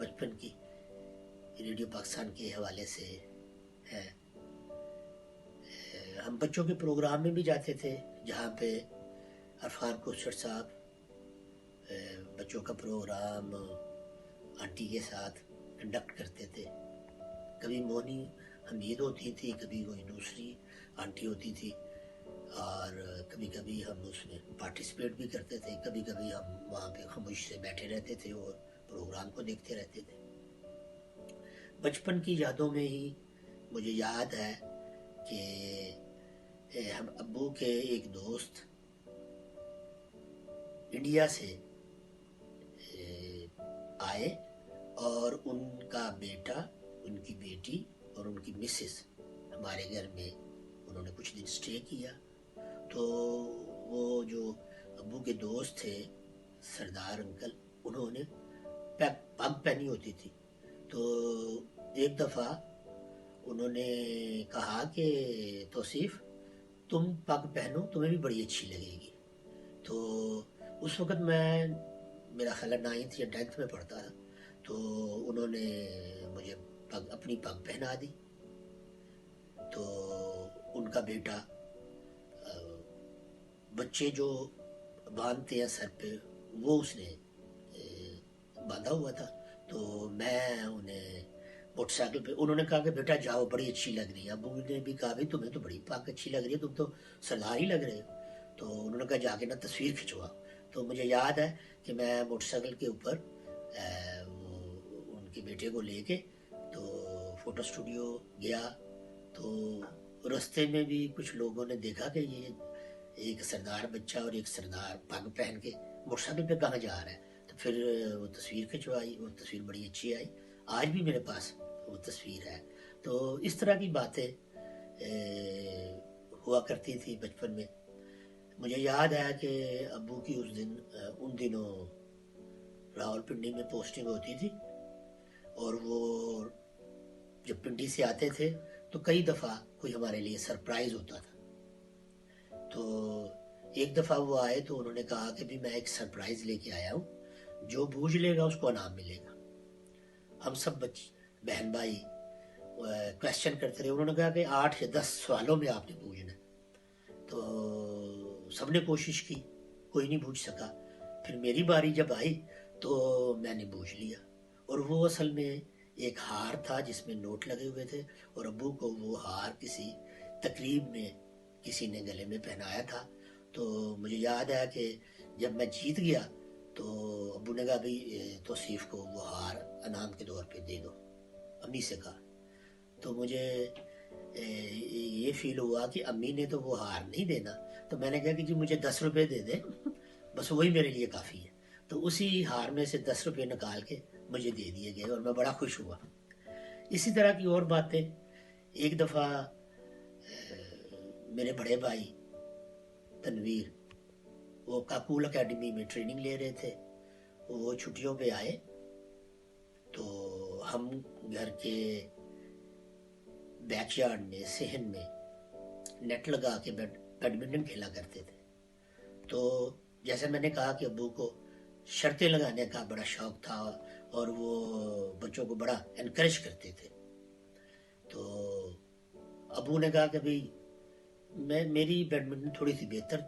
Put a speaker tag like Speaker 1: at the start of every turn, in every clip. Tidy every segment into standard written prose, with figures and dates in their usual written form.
Speaker 1: بچپن کی ریڈیو پاکستان کے حوالے سے ہے. ہم بچوں کے پروگرام میں بھی جاتے تھے جہاں پہ عرفان کوچر صاحب بچوں کا پروگرام آنٹی کے ساتھ کنڈکٹ کرتے تھے. کبھی مونی حمید ہوتی تھی, کبھی کوئی دوسری آنٹی ہوتی تھی, اور کبھی کبھی ہم اس میں پارٹیسپیٹ بھی کرتے تھے. کبھی کبھی ہم وہاں پہ خاموش سے بیٹھے رہتے تھے اور پروگرام کو دیکھتے رہتے تھے. بچپن کی یادوں میں ہی مجھے یاد ہے کہ ہم ابو کے ایک دوست انڈیا سے آئے اور ان کا بیٹا, ان کی بیٹی اور ان کی مسز ہمارے گھر میں انہوں نے کچھ دن سٹے کیا. تو وہ جو ابو کے دوست تھے سردار انکل, انہوں نے پگ پہنی ہوتی تھی. تو ایک دفعہ انہوں نے کہا کہ توصیف تم پگ پہنو, تمہیں بھی بڑی اچھی لگے گی. تو اس وقت میں میرا خیال 9th یا 10th میں پڑھتا تھا. تو انہوں نے مجھے اپنی پگ پہنا دی. تو ان کا بیٹا بچے جو باندھتے ہیں سر پہ وہ اس نے باندھا ہوا تھا. تو میں انہیں موٹر سائیکل پہ, انہوں نے کہا کہ بیٹا جاؤ, بڑی اچھی لگ رہی ہے. ابو نے بھی کہا بھی تمہیں تو بڑی پگ اچھی لگ رہی ہے, تم تو سردار ہی لگ رہے ہو. تو انہوں نے کہا جا کے نا تصویر کھنچواؤ. تو مجھے یاد ہے کہ میں موٹر سائیکل کے اوپر ان کے بیٹے کو لے کے تو فوٹو اسٹوڈیو گیا. تو رستے میں بھی کچھ لوگوں نے دیکھا کہ یہ ایک سردار بچہ اور ایک سردار پگ پہن کے موٹر سائیکل پہ کہاں جا رہا ہے. تو پھر وہ تصویر کھنچوائی, وہ تصویر بڑی اچھی آئی. آج بھی میرے پاس وہ تصویر ہے. تو اس طرح کی باتیں ہوا کرتی تھی بچپن میں. مجھے یاد ہے کہ ابو کی ان دنوں راول پنڈی میں پوسٹنگ ہوتی تھی, اور وہ جب پنڈی سے آتے تھے تو کئی دفعہ کوئی ہمارے لیے سرپرائز ہوتا تھا. تو ایک دفعہ وہ آئے تو انہوں نے کہا کہ بھی میں ایک سرپرائز لے کے آیا ہوں, جو بوجھ لے گا اس کو انعام ملے گا. ہم سب بہن بھائی کوشچن کرتے رہے. انہوں نے کہا کہ 8 یا 10 سوالوں میں آپ نے بوجھنا. تو سب نے کوشش کی, کوئی نہیں بوجھ سکا. پھر میری باری جب آئی تو میں نے بوجھ لیا. اور وہ اصل میں ایک ہار تھا جس میں نوٹ لگے ہوئے تھے, اور ابو کو وہ ہار کسی تقریب میں کسی نے گلے میں پہنایا تھا. تو مجھے یاد ہے کہ جب میں جیت گیا تو ابو نے کہا بھائی توصیف کو وہ ہار انعام کے طور پہ دے دو, امی سے کہا. تو مجھے یہ فیل ہوا کہ امی نے تو وہ ہار نہیں دینا. تو میں نے کہا کہ جی مجھے 10 روپے دے دیں, بس وہی میرے لیے کافی ہے. تو اسی ہار میں سے 10 روپے نکال کے مجھے دے دیے گئے اور میں بڑا خوش ہوا. اسی طرح کی اور باتیں. ایک دفعہ میرے بڑے بھائی تنویر وہ کاکول اکیڈمی میں ٹریننگ لے رہے تھے. وہ چھٹیوں پہ آئے تو ہم گھر کے بیک یارڈ میں صحن میں نیٹ لگا کے بیڈمنٹن کھیلا کرتے تھے. تو جیسے میں نے کہا کہ ابو کو شرطیں لگانے کا بڑا شوق تھا اور وہ بچوں کو بڑا انکریج کرتے تھے. تو ابو نے کہا کہ بھائی میری بیڈمنٹن تھوڑی سی بہتر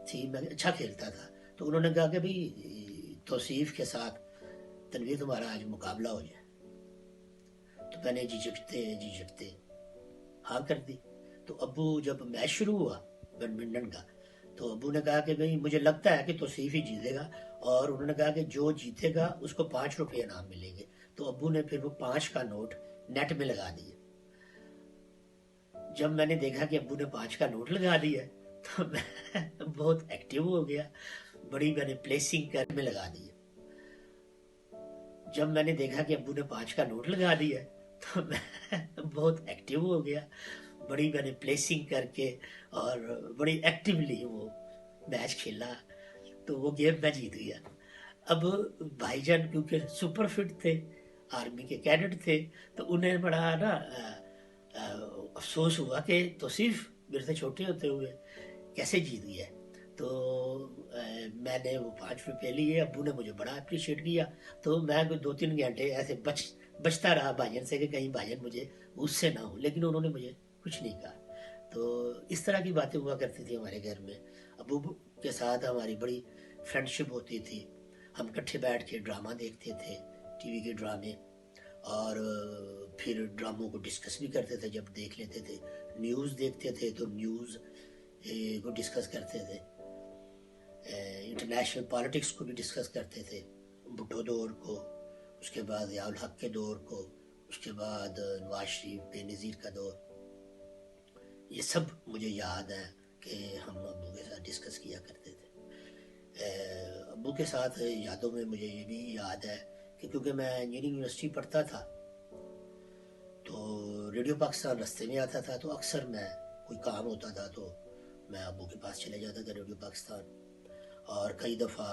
Speaker 1: تھی, میں اچھا کھیلتا تھا. تو انہوں نے کہا کہ بھائی توصیف کے ساتھ تنویر تمہارا آج مقابلہ ہو جائے. تو میں نے جھجکتے ہاں کر دی. تو ابو جب میچ شروع ہوا بیڈمنٹن کا تو ابو نے کہا کہ بھائی مجھے لگتا ہے کہ توصیف ہی جیتے گا, اور انہوں نے کہا کہ جو جیتے گا اس کو 5 روپے انعام ملیں گے. تو ابو نے پھر وہ 5 کا نوٹ نیٹ میں لگا دیا. جب میں نے دیکھا کہ ابو نے 5 کا نوٹ لگا دیا تو میں بہت ایکٹیو ہو گیا, بڑی میں نے پلیسنگ کر میں لگا دی. جب میں نے دیکھا کہ ابو نے 5 کا نوٹ لگا دیا تو میں بہت ایکٹیو ہو گیا, بڑی میں نے پلیسنگ کر کے اور بڑی ایکٹیولی وہ میچ کھیلا. تو وہ گیم میں جیت گیا. اب بھائی جان کیونکہ سپر فٹ تھے, آرمی کے کیڈٹ تھے, تو انہیں بڑا نا افسوس ہوا کہ توصیف میرے سے چھوٹے ہوتے ہوئے کیسے جیت گیا. تو میں نے وہ 5 روپے لیے, ابو نے مجھے بڑا اپریشیٹ کیا. تو میں کوئی 2-3 گھنٹے ایسے بچتا رہا بھائیجن سے کہ کہیں بھائیجن مجھے اس سے نہ ہو, لیکن انہوں نے مجھے کچھ نہیں کہا. تو اس طرح کی باتیں ہوا کرتی تھی ہمارے گھر میں. ابو کے ساتھ ہماری بڑی فرینڈ شپ ہوتی تھی. ہم کٹھے بیٹھ کے ڈرامہ دیکھتے تھے, ٹی وی کے ڈرامے, اور پھر ڈراموں کو ڈسکس بھی کرتے تھے جب دیکھ لیتے تھے. نیوز دیکھتے تھے تو نیوز کو ڈسکس کرتے تھے. انٹرنیشنل پالیٹکس کو بھی ڈسکس کرتے تھے, بھٹو دور کو, اس کے بعد ضیاء الحق کے دور کو, اس کے بعد نواز شریف بے نظیر کا دور. یہ سب مجھے یاد ہے کہ ہم ابو کے ساتھ ڈسکس کیا کرتے تھے. ابو کے ساتھ یادوں میں مجھے یہ بھی یاد ہے کہ کیونکہ میں انجینئرنگ یونیورسٹی پڑھتا تھا تو ریڈیو پاکستان رستے میں آتا تھا, تو اکثر میں کوئی کام ہوتا تھا تو میں ابو کے پاس چلے جاتا تھا ریڈیو پاکستان. اور کئی دفعہ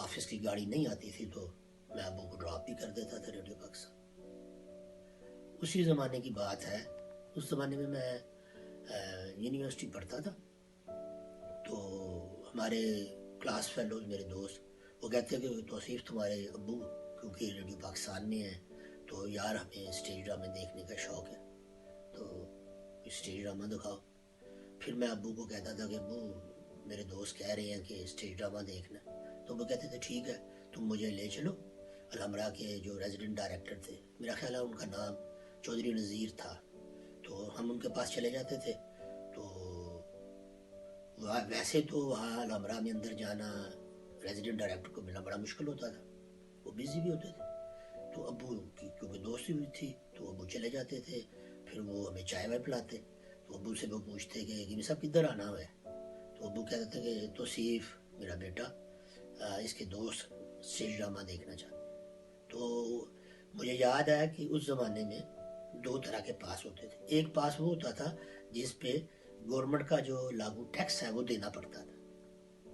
Speaker 1: آفس کی گاڑی نہیں آتی تھی تو میں ابو کو ڈراپ بھی کر دیتا تھا ریڈیو پاکستان. اسی زمانے کی بات ہے. اس زمانے میں یونیورسٹی پڑھتا تھا تو ہمارے کلاس فیلوز, میرے دوست, وہ کہتے کہ توصیف تمہارے ابو کیونکہ ریڈیو پاکستان میں ہیں تو یار ہمیں اسٹیج ڈرامے دیکھنے کا شوق ہے تو اسٹیج ڈرامہ دکھاؤ. پھر میں ابو کو کہتا تھا کہ ابو میرے دوست کہہ رہے ہیں کہ اسٹیج ڈرامہ دیکھنا, تو وہ کہتے تھے ٹھیک ہے تم مجھے لے چلو. الحمرہ کے جو ریزیڈنٹ ڈائریکٹر تھے, میرا خیال ہے ان کا نام چودھری نذیر تھا, تو ہم ان کے پاس چلے جاتے تھے. تو ویسے تو وہاں الحمرہ میں اندر جانا ریزیڈنٹ ڈائریکٹر کو ملنا بڑا مشکل ہوتا تھا, وہ بزی بھی ہوتے تھے. تو ابو کی کیونکہ دوستی ہوئی تھی تو ابو چلے جاتے تھے, پھر وہ ہمیں چائے وائے پلاتے. تو ابو سے وہ پوچھتے کہ گمی صاحب کدھر آنا ہوا ہے, تو ابو کہتے تھے کہ توصیف میرا بیٹا اس کے دوست اسٹیج ڈرامہ دیکھنا چاہتے. تو مجھے یاد ہے کہ اس زمانے میں 2 طرح کے پاس ہوتے تھے. ایک پاس وہ ہوتا تھا جس پہ گورنمنٹ کا جو لاگو ٹیکس ہے وہ دینا پڑتا تھا,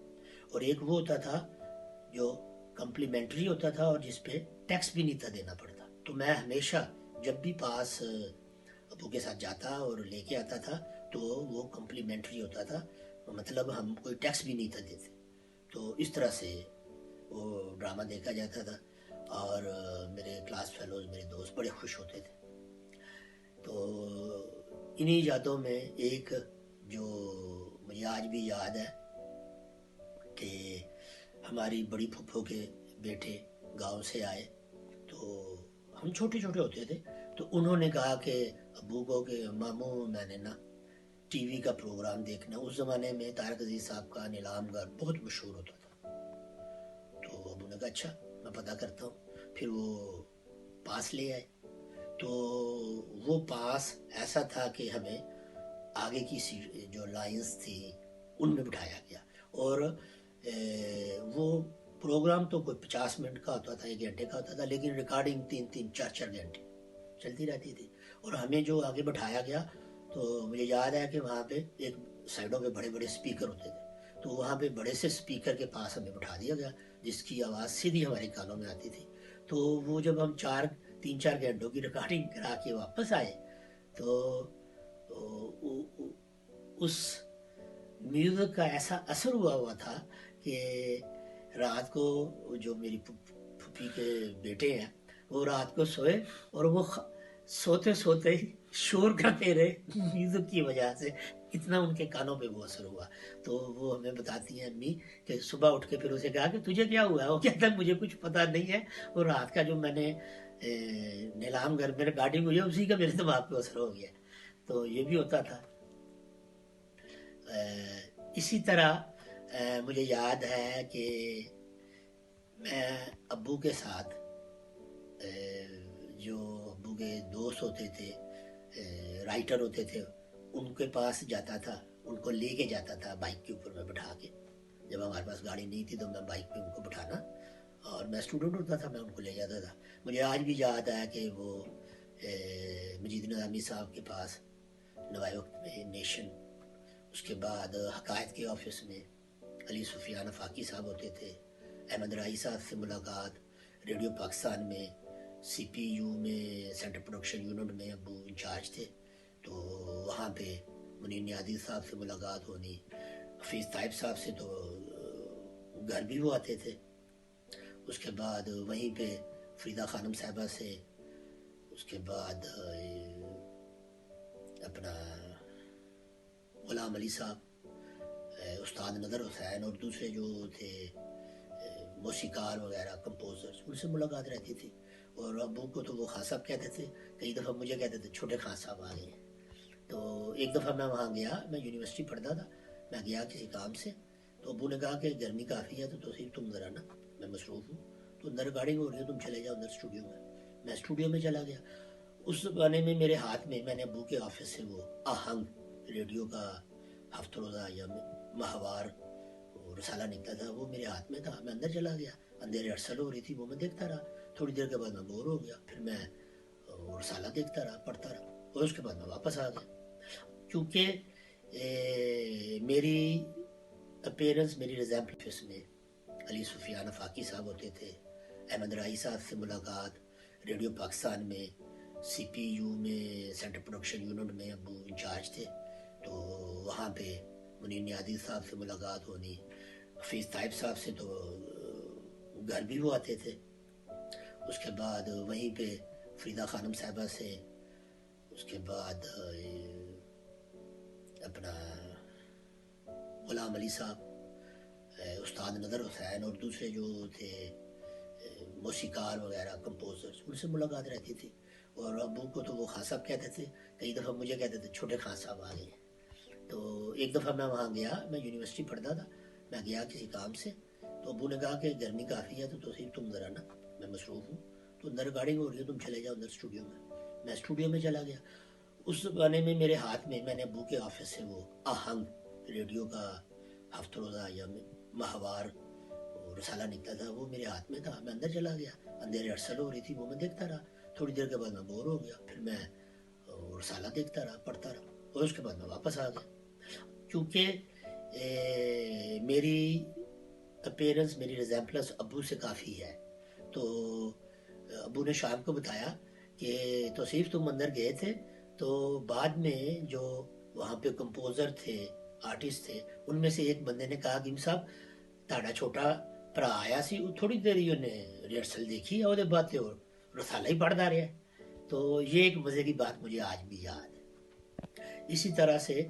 Speaker 1: اور ایک وہ ہوتا تھا جو کمپلیمنٹری ہوتا تھا اور جس پہ ٹیکس بھی نہیں تھا دینا پڑتا. تو میں ہمیشہ جب بھی پاس ابو کے ساتھ جاتا اور لے کے آتا تھا تو وہ کمپلیمنٹری ہوتا تھا, مطلب ہم کوئی ٹیکس بھی نہیں تھا دیتے. تو اس طرح سے وہ ڈرامہ دیکھا جاتا تھا اور میرے کلاس فیلوز, میرے دوست بڑے خوش ہوتے تھے. تو انہی یادوں میں ایک جو مجھے آج بھی یاد ہے کہ ہماری بڑی پھپھو کے بیٹے گاؤں سے آئے, تو ہم چھوٹے چھوٹے ہوتے تھے, تو انہوں نے کہا کہ ابو کو کہ ماموں میں نے نا ٹی وی کا پروگرام دیکھنا. اس زمانے میں طارق عزیز صاحب کا نیلام گھر بہت مشہور ہوتا تھا. تو ابو نے کہا اچھا میں پتہ کرتا ہوں. پھر وہ پاس لے آئے, تو وہ پاس ایسا تھا کہ ہمیں آگے کی جو لائنز تھی ان میں بٹھایا گیا, اور وہ پروگرام تو کوئی 50 منٹ کا ہوتا تھا, 1 گھنٹے کا ہوتا تھا, لیکن ریکارڈنگ 3-3, 4-4 گھنٹے چلتی رہتی تھی. اور ہمیں جو آگے بٹھایا گیا تو مجھے یاد ہے کہ وہاں پہ ایک سائڈوں پہ بڑے بڑے سپیکر ہوتے تھے, تو وہاں پہ بڑے سے سپیکر کے پاس ہمیں بٹھا دیا گیا جس کی آواز سیدھی ہمارے کانوں میں آتی تھی. تو وہ جب ہم 3-4 گھنٹوں کی ریکارڈنگ کرا کے واپس آئے تو اس میوزک کا ایسا اثر ہوا تھا کہ رات کو جو میری پھوپھی کے بیٹے ہیں وہ رات کو سوئے اور وہ سوتے سوتے شور کرتے رہے میوزک کی وجہ سے, اتنا ان کے کانوں پہ وہ اثر ہوا. تو وہ ہمیں بتاتی ہیں امی کہ صبح اٹھ کے پھر اسے کہا کہ تجھے کیا ہوا ہے, وہ کہتا ہے مجھے کچھ پتہ نہیں ہے, اور رات کا جو میں نے نیلام گھر میں ریکارڈنگ ہوئی ہے اسی کا میرے دماغ پہ اثر ہو گیا. تو یہ بھی ہوتا تھا. اسی طرح مجھے یاد ہے کہ میں ابو کے ساتھ جو ابو کے دوست ہوتے تھے, رائٹر ہوتے تھے, ان کے پاس جاتا تھا, ان کو لے کے جاتا تھا بائک کے اوپر میں بٹھا کے. جب ہمارے پاس گاڑی نہیں تھی تو میں بائک پہ ان کو بٹھانا, اور میں اسٹوڈنٹ ہوتا تھا, میں ان کو لے جاتا تھا. مجھے آج بھی یاد ہے کہ وہ مجید نظامی صاحب کے پاس نوائے وقت میں نیشن, اس کے بعد حقائق کے آفس میں علی سفیان افاقی صاحب ہوتے تھے, احمد رائی صاحب سے ملاقات, ریڈیو پاکستان میں سی پی یو میں سینٹر پروڈکشن یونٹ میں ابو انچارج تھے, تو وہاں پہ منیر نیازی صاحب سے ملاقات ہونی, حفیظ طائب صاحب سے تو گھر بھی وہ آتے تھے. اس کے بعد وہیں پہ فریدہ خانم صاحبہ سے, اس کے بعد اپنا غلام علی صاحب, استاد نظر حسین اور دوسرے جو تھے موسیقار وغیرہ کمپوزرز, ان سے ملاقات رہتی تھی. اور ابو کو تو وہ خان صاحب کہتے تھے, کئی دفعہ مجھے کہتے تھے چھوٹے خان صاحب آ گئے. تو ایک دفعہ میں وہاں گیا, میں یونیورسٹی پڑھتا تھا, میں گیا کسی کام سے, تو ابو نے کہا کہ گرمی کافی ہے تو توصیف تم ذرا نا, میں مصروف ہوں, تو اندر ریکارڈنگ ہو رہی ہے, تم چلے جاؤ اندر اسٹوڈیو میں. میں اسٹوڈیو میں چلا گیا. اس زمانے میں میرے ہاتھ میں نے ابو کے آفس سے وہ آہنگ ریڈیو کا ہفتہ روزہ یا ماہوار رسالہ نکلتا تھا, وہ میرے ہاتھ میں تھا. میں اندر چلا گیا, اندھیرے ارسل ہو رہی تھی, وہ میں دیکھتا رہا. تھوڑی دیر کے بعد میں بور ہو گیا, پھر میں رسالہ دیکھتا رہا, پڑھتا رہا, اور اس کے بعد میں واپس آ گیا. کیونکہ میری اپیرنس, میری ریزیمپلس میں علی سفیان افاقی صاحب ہوتے تھے, احمد رائی صاحب سے ملاقات, ریڈیو پاکستان میں سی پی یو میں سینٹر پروڈکشن یونٹ میں ابو انچارج تھے, تو وہاں پہ منیر نیازی صاحب سے ملاقات ہونی. حفیظ طائب صاحب سے تو گھر بھی وہ آتے تھے. اس کے بعد وہیں پہ فریدہ خانم صاحبہ سے, اس کے بعد اپنا غلام علی صاحب, استاد نظر حسین اور دوسرے جو تھے موسیقار وغیرہ کمپوزرز, ان سے ملاقات رہتی تھی. اور ابو کو تو وہ خان صاحب کہتے تھے, کئی دفعہ مجھے کہتے تھے چھوٹے خان صاحب آ گئے. تو ایک دفعہ میں وہاں گیا, میں یونیورسٹی پڑھتا تھا, میں گیا کسی کام سے, تو ابو نے کہا کہ گرمی کافی ہے تو توصیف تم ذرا نا, میں مصروف ہوں, تو اندر ریکارڈنگ ہو رہی ہے, تم چلے جاؤ اندر اسٹوڈیو میں. میں اسٹوڈیو میں چلا گیا. اس زمانے میں میرے ہاتھ میں نے ابو کے آفس سے وہ آہنگ ریڈیو کا ہفتہ روزہ یا ماہوار رسالہ نکلتا تھا, وہ میرے ہاتھ میں تھا. میں اندر چلا گیا, اندھیرے ارسل ہو رہی تھی, وہ میں دیکھتا رہا. تھوڑی دیر کے بعد میں بور ہو گیا, پھر میں رسالہ دیکھتا رہا, پڑھتا رہا, اور اس کے بعد میں واپس آ گیا. کیونکہ میری اپیرنس, میری ریزیمپلس ابو سے کافی ہے. تو ابو نے شام کو بتایا کہ توصیف تم اندر گئے تھے, تو بعد میں جو وہاں پہ کمپوزر تھے, آرٹسٹ تھے, ان میں سے ایک بندے نے کہا کہ صاحب تاڑا چھوٹا پرا آیا سی, تھوڑی دیر ہی انہیں ریہرسل دیکھی, اور بعد اور رسالہ ہی پڑھتا رہا. تو یہ ایک مزے کی بات مجھے آج بھی یاد ہے. اسی طرح سے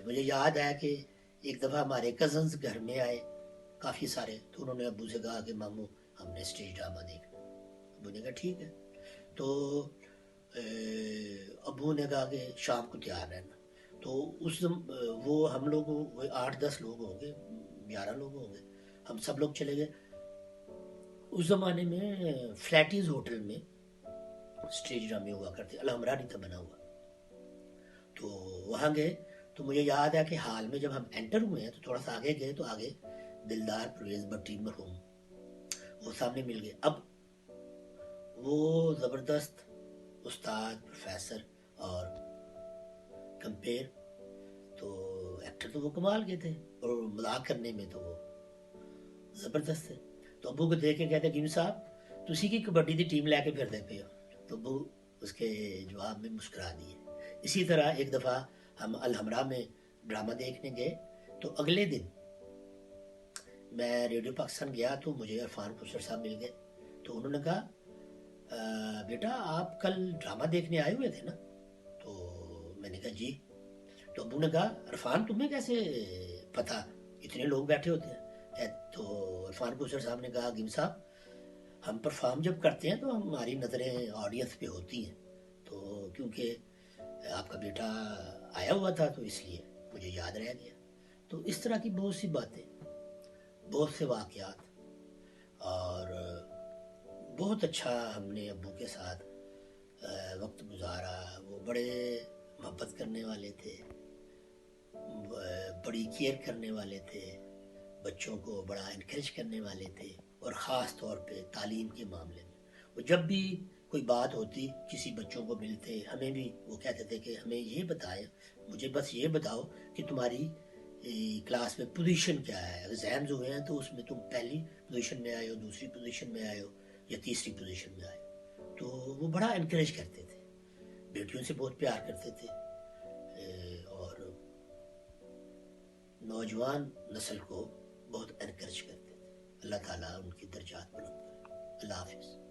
Speaker 1: مجھے یاد ہے کہ ایک دفعہ ہمارے کزنز گھر میں آئے کافی سارے, تو انہوں نے ابو سے کہا کہ ماموں ہم نے اسٹیج ڈرامہ دیکھنا. ابو نے کہا ٹھیک ہے. تو ابو نے کہا کہ شام کو تیار رہنا. تو وہ ہم لوگ 8-10 لوگ ہوں گے, 11 لوگ ہوں گے, ہم سب لوگ چلے گئے. اس زمانے میں فلیٹیز ہوٹل میں اسٹیج ڈرامے ہوا کرتے, الحمرا نہیں تھا بنا ہوا. تو وہاں گئے, تو مجھے یاد ہے کہ حال میں جب ہم انٹر ہوئے ہیں تو تھوڑا سا آگے گئے, تو آگے دلدار پرویز بٹی مرحوم وہ سامنے مل گئے. اب وہ زبردست استاد, پروفیسر اور کمپیر, تو ایکٹر تو وہ کمال کے تھے, اور مذاق کرنے میں تو وہ زبردست تھے. تو ابو کو دیکھ کے کہتے کہ صاحب تسی کی کبڈی دی ٹیم لے کے پھردے پے ہو. تو ابو اس کے جواب میں مسکرا دیے. اسی طرح ایک دفعہ ہم الحمرا میں ڈرامہ دیکھنے گئے, تو اگلے دن میں ریڈیو پاکستان گیا, تو مجھے عرفان خسر صاحب مل گئے. تو انہوں نے کہا بیٹا آپ کل ڈرامہ دیکھنے آئے ہوئے تھے نا؟ تو میں نے کہا جی. تو ابو نے کہا عرفان تمہیں کیسے پتا, اتنے لوگ بیٹھے ہوتے ہیں؟ تو عرفان خسر صاحب نے کہا گیم صاحب ہم پرفارم جب کرتے ہیں تو ہماری نظریں آڈینس پہ ہوتی ہیں, تو کیونکہ آپ کا بیٹا آیا ہوا تھا تو اس لیے مجھے یاد رہ گیا. تو اس طرح کی بہت سی باتیں, بہت سے واقعات, اور بہت اچھا ہم نے ابو کے ساتھ وقت گزارا. وہ بڑے محبت کرنے والے تھے, بڑی کیئر کرنے والے تھے, بچوں کو بڑا انکریج کرنے والے تھے, اور خاص طور پہ تعلیم کے معاملے میں. وہ جب بھی کوئی بات ہوتی, کسی بچوں کو ملتے, ہمیں بھی وہ کہتے تھے کہ ہمیں یہ بتائیں, مجھے بس یہ بتاؤ کہ تمہاری کلاس میں پوزیشن کیا ہے, ایگزامز ہوئے ہیں تو اس میں تم پہلی پوزیشن میں آئے ہو, دوسری پوزیشن میں آئے ہو, یا تیسری پوزیشن میں آئے ہو. تو وہ بڑا انکریج کرتے تھے, بیٹیوں سے بہت پیار کرتے تھے, اور نوجوان نسل کو بہت انکریج کرتے تھے. اللہ تعالیٰ ان کی درجات بلند کرے. اللہ حافظ.